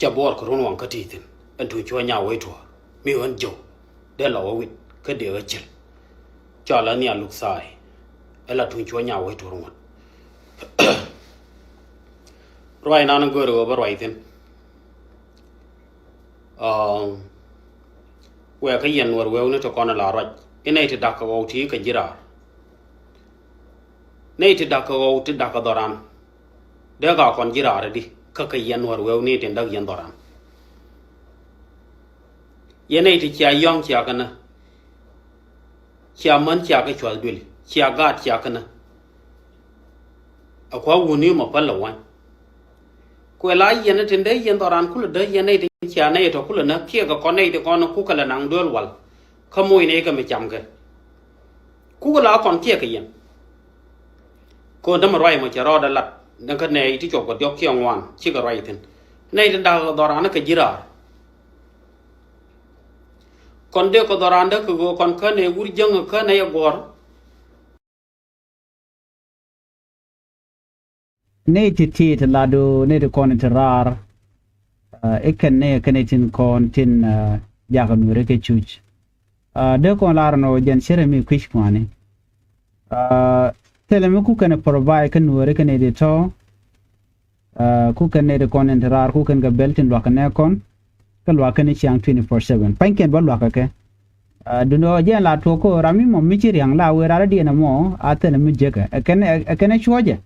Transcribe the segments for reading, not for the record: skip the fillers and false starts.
cha bor ko ron wan katitin an tu chwa nya wai to mi an jo de lo wit ka de ga chil cha la nia luk sai ela tu chwa nya wai to ron roi na go ro ba roi tin we ka yen war we ne to kon la roj ine ti dak ko ti ka jira ne ti dak ko ti dak doran de ga kon jira di ka yen war we ne ti dak yen doran yene ti cha yong cha kana cha man cha ka chwal dul cha ga cha kana akwa wuni ma palla wan ko la yene ti de yen doran kula de yene ti cha ne to kula na kia ga kon ne ti kon ku kala nang dol wal khomoi ne ka me cham ke ku la kon kia ka yen ko dam roi mo cha ro da lat dan ka ne ti chok ko yok kiang wan chi ka roi tin ne ti da doran ka jira kon de ko doranda ko go kon kane wur jang kane gor ne ti lado ne de kon terar eken ne kane tin kon tin jaga mi reke chuch de kon larno jen sere mi kwish kwani tele mi ku kane provide kan wore kane de to ku kane de kon terar ku kan ga beltin lo kane kon kalwa kane chiang 24/7 panken balwa ka ke duno je la to ko rami mo mi chiri ang la we ra di na mo atene mi je ka kane choje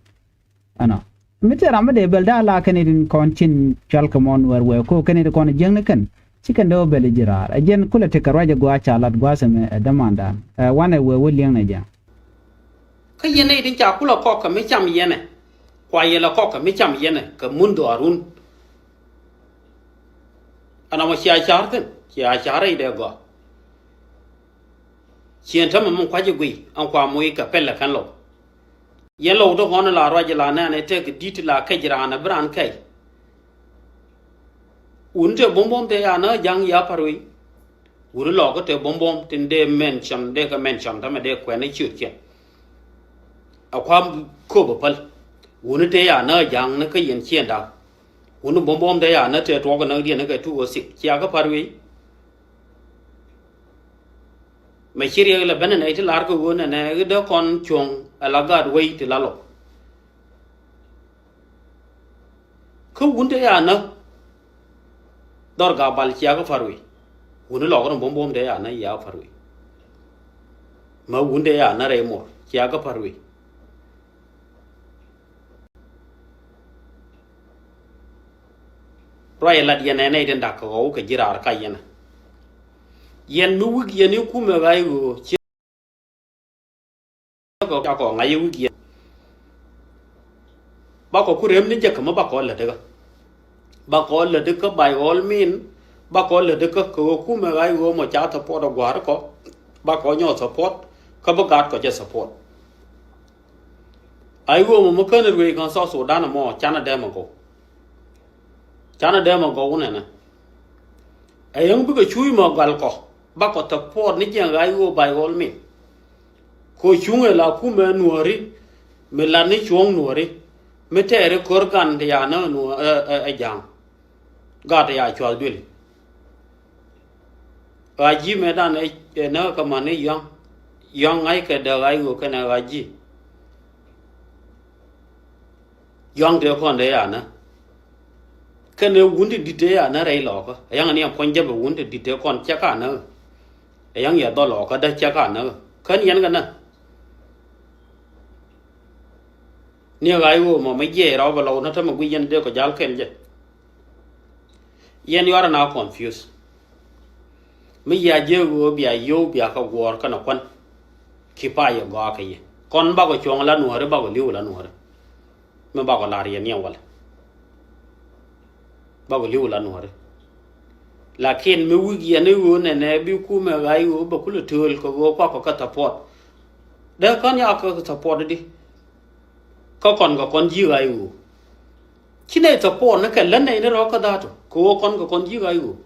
ano mi te ram de belda la kane din konchin chal kamon wer we ko kane de kon jeng ne kan chicken do bele jira ajen kula te karwaje gwa chalat gwa seme demanda wane we liang na ja ka yene din cha kula ko ka mi cham yene kwa yela ko ka mi cham yene ka mundo arun ana mo sia charten sia chare de go chien tam mo kwaje gui an kwa mo ka pella kan lo yen lo do hono la roje la na ne te dit la ka jira na bran kai unte bombom te ya na jang ya parui uru lo ko te bombom tin de mention de ka mention tam de kwa ne chut ke akwa ko bo pal unu te ya na jang na ka yen chien da unu bombom de ya na te to ko na di na ka tu o sik ya ka parui me chiri la bana ne ti lar ko wona ne de kon chong ala gad wei ti lalo ko wunde ya na dor ga bal chi ga farwi wunu lo ko bom bom de ya na ya farwi ma wunde ya na re mo chi ga farwi roi la di ne ne den da ko ka jirar ka yena yen nu wig yen ku me ga yu chi ko ngai wig ba ko kurem ni je ka ma ba ko la de ba ko la de ka by all mean ba ko la de ka ko ku me ga yu mo cha ta po da gwar ko ba ko nyo support ka ba gat ko je support ai wo mo ka ne we kan so da na mo cha na de mo ko ne ai yang bu ka chui mo gal ko ba ko support ni je ga yu by all mean ko chunge la ku me nuori me la ni chuong nuori me tere kor kan ya na nu jang ga ta ya chwal dul a ji me dan e na ka man yang ai ka da ai go ka na ga ji yang de kon de ya na ka ne wundi di de ya na rei lo ko yang ni kon je ba wundi di de kon cha ka na yang ya do lo ka da cha ka na kan yan ga na ni ga yu mo me je ra ba lo na ta ma gu yen de ko jal ken je yen yora na confuse me ya je go bia yo bia ka wor ka na kon ki pa yo ga ka ye kon ba ko chong la nu re ba ko liu la nu re me ba ko la ri ni wala ba ko liu la nu re lakin me wu gi ne wo ne bi ku me ga yu ba ku le tul ko go kwa ko ka support de kon ya ko support di ko kon ji ga yu chine support na ka lan ne ro ka da to ko kon ji ga yu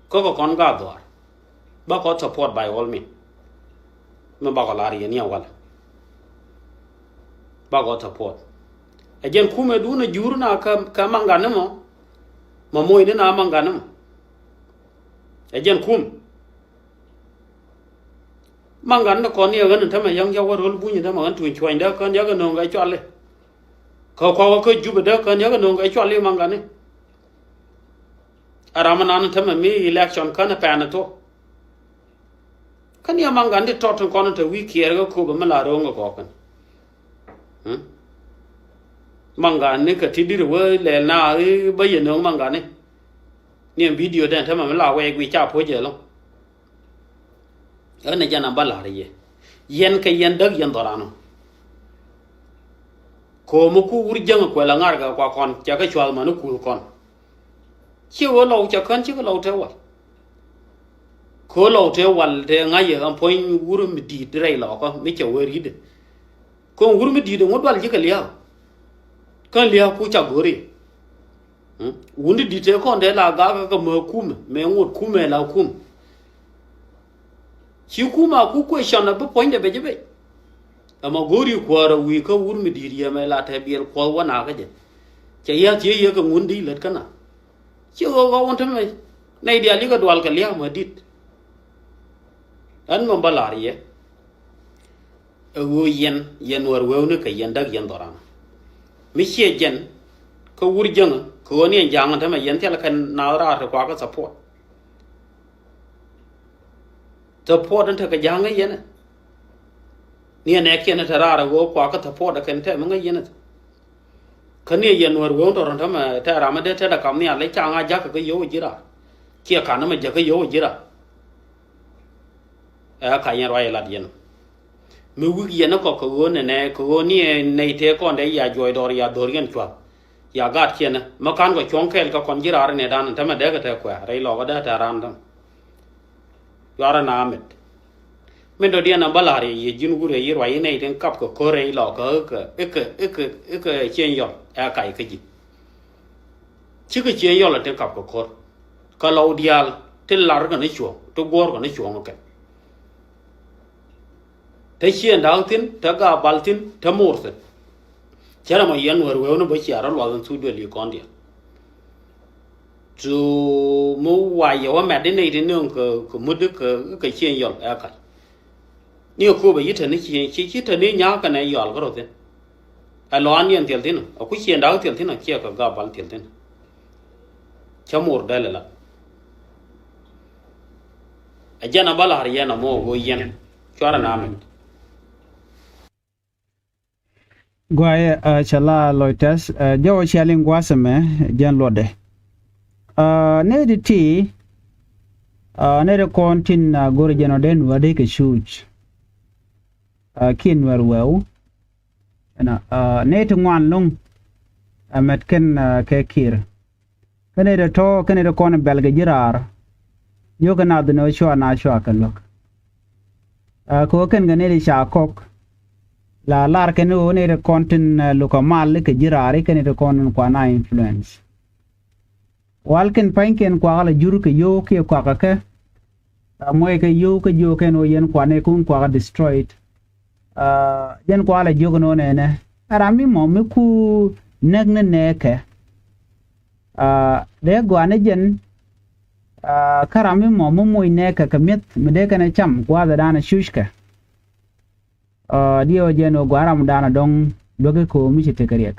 ko kon ga do ba ko support by all means me ba ko la ri ni wala ba ko support ajen ku me du na juru na ka manga ne mo mà môi đến nào mang gan ấy dân khum mang gan nó còn nhiều gần thằng mà yang giao rồi bún như thằng mà ăn tuổi chuột đó con nhớ cái nông cái chọn lên có cái chụp đó con nhớ cái nông cái chọn lên mang gan này Ramanan thằng mà mi election con là pan to kan ya mang gan thì trot con to wiki cái khu mà là rong có con mang gan này cái thi đi rồi lẽ nào bây giờ nó mang gan này niệm video đen thằng mà là quay quay chạp phơi giờ luôn ở này cho nằm bả lại vậy yen cái yen đợt yen đó nó có một cú uri jang ko la ngar ga kwa con cha cái chwal mà nó cù con chiều lâu cha con chiều lâu thế vậy ko lâu thế wal thế ngay giờ am point uri mi di drai lo ko mi che weri de ko uri mi di de ngot wal cái liao kan liao ku cha gori undi di te con de la ga ka mo kum me ngot kum me la kum chi kuma ku question na point de be ama gori kwara wi ka wur mi diriya mai la ta biyar ko wana ka je ce ya ce ya ka ngundi lat kana ci go go wonta mai nay dia li ka dwal ka liya ma dit an mo balariye wo yen war wew ne ka yen dag yen doran mi che jen ka wur jeng ko ne jang ta mai yen tel kan na ra ta kwa ka support an ta ka jang yen nia ne kiana tarara go kwa ka support da kan ta mun ga yen kan ne yen war go to ran ta ma ta ra ma de ta da kam ne ale cha nga ja ka yo jira kia ka na ma ja ka yo jira ka yen wa lat yen mi wu yen ko ko go ne ko ni nei te kon de ya joy dor ya dor gen chwa ya gat kiana ma kan go chong kel ka kon jira ne dan ta ma de ka ta kwa rei lo ga da ta ram dam yara na met men do dia na balari ye jin gure ye roi nei den kap ko rei lo ka chen yo a kai ka ji chi ka chen yo la den kap ko ka lo dial te lar ga ne chuo to gor ga ne chuo ka te chen dang tin ta ga bal tin ta mor se chara ma yen war we no ba chi ara lo su de li kon dia zu mu wa yo ma de nei de nong ko mu de ka chen yo a kai nhiều khu bây giờ này chỉ thời này nhá cái này giỏi có rồi thế, lo ăn nhiều tiền thế nào, ở cái chuyện đó tiền thế nào kia cả gặp bán tiền thế nào, chấm một đây là, ở trên nó bảo là hiện nó mua cái yên, cho nó làm. Guai chala loitas jawa shaling wasame jan lode. Ne di ti ne de kontin gore jenoden wade ke shuj. Kin war well na ne to ngwan lung met ken ke kir kene de to kene de kon belga jirar yo kana de no shwa na shwa kan lok ko ken gane de sha kok la lar ken o ne de kontin lokamal ke jirare kene de kon kwa na influence walken panken kwa ala juru ke yo ke kwa ka ke moy ke yo ken o yen kwa ne kun kwa destroyed jen ko ala jogono ne arami mo mi ku negne neke de gwane jen karami mo moy neke kamit mede kana cham kwa da dana shushka dio jeno gwaram dana dong doge ko mi chete kariek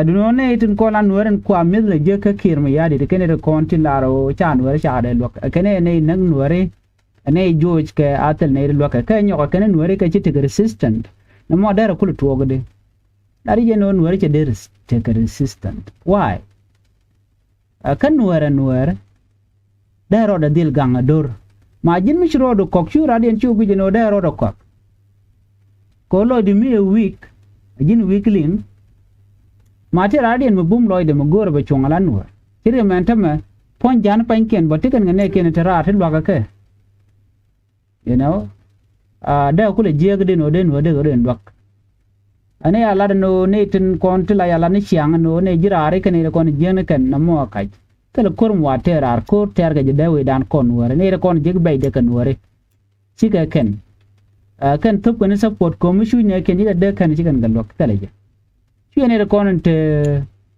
duno ne itin ko lan weren kwa midle je ka kirma yadi de kene de konti laro chan wer shaade lok kene ne nang were ne George ke atel ne lo ka nyo ka ne nuere ka chite resistant na mo dara kulu to gode dari je no nuere che deres te resistant why kan nuere daro da dil ganga dor ma jin mi shiro do kok shura den chu bi no daro do kok ko lo di mi week jin weekling ma te radien mo bum lo de mo gor ba chongala nuere tire men tama pon jan panken botikan ne ken tara te lo ka ke you know da kula jega de no den wode goden dok ane ala no ne tin kon tila ala ni chiang no ne jirare kan ne kon jene kan na mo kaj tel korm wa terar ko terga je dawe dan kon wore ne kon jeg bay de kan wore siga ken kan tup ko ne support ko mu shu ne ken de kan sigan galok teleje shu ne kon te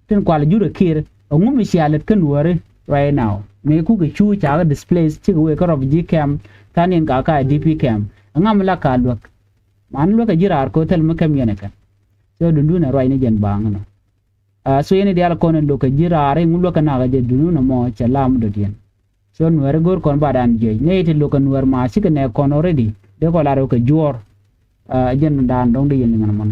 tin kwala juro kir ngum mi shalet kan wore right now me ku ke chu cha ga displays chi we ko rob ji cam tanin ka dp cam ngam la ka lok man lo ka jirar ko tel ma kam yene kan so dundu na right ni jen bang no so yene dial ko ne lo ka jirare ngum lo ka na ga je dundu na mo cha lam do dien so nuer gor kon badan je ne te lo ka nuer ma shi ne kon already de ko la ro ka jor jen dan dong de yen ngam man